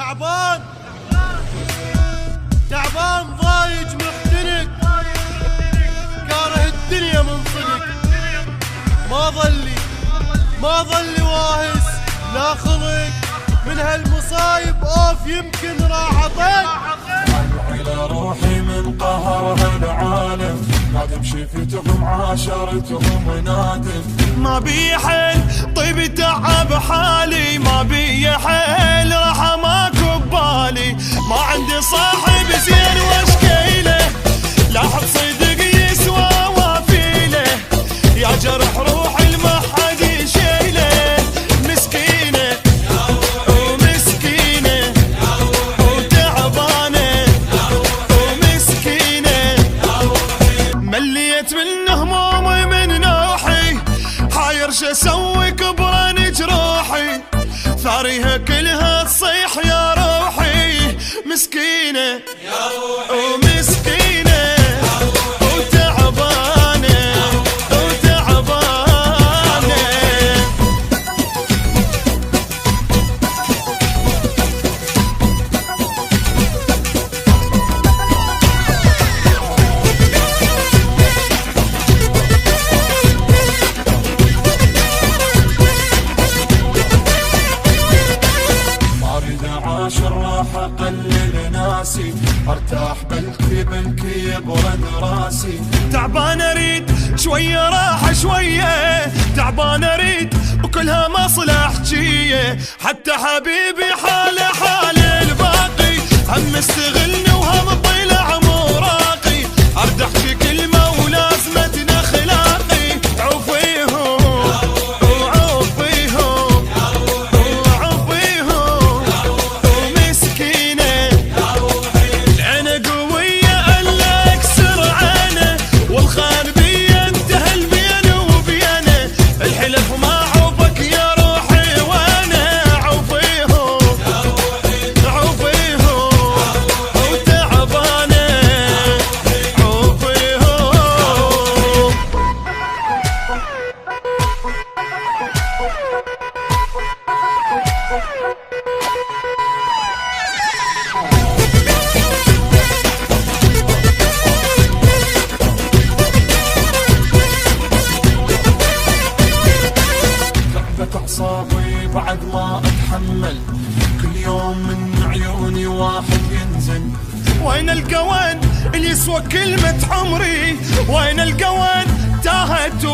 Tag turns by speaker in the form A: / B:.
A: تعبان تعبان ضايج محترق، كاره الدنيا من صدق. ما ظلي واهس لا خلق من هالمصايب، اوف يمكن راح اطق.
B: على روحي من قهرها العالم، نادم شفتهم عاشرتهم ونادم.
C: ما بي حيل طيب تعب حالي، ما بي حيل راح ماكو ببالي. ما عندي صاحب زين واشكيله، لا حد صدق يسوى وافيله. يا جرح روحي ما حد يشيله، مسكينه ومسكينه وتعبانه ومسكينه. مليت من همومي من نوحي، حاير شو اسوي كبران جروحي. ثاريها كلها تصيح يا روحي، مسكينه ومسكينه وتعبانه وتعبانه.
B: عاشر راح اقلل ناسي، ارتاح بلكي يبرد راسي.
C: تعبان اريد شويه راحه شويه، تعبان اريد وكلها مصلحجيه. حتى حبيبي حاله حال الباقي، هم مستغلني وهم طلع موراقي. ارد احكي كلمه ولازمتنا خلاقي، عوفيهم وعوفيهم وعوفيهم ومسكينه. العين قويه الا اكسر عينه، والخان بيه انتهى البين وبينه. الحلف ما عوفك يا روحي وانا، عوفيهم عوفيهم وتعبانه عوفيهم.
B: تعبت اعصابي بعد ما اتحمل، كل يوم من عيوني واحد ينزل.
C: وين القوان اللي يسوى كلمة عمري؟ وين القوان تاهت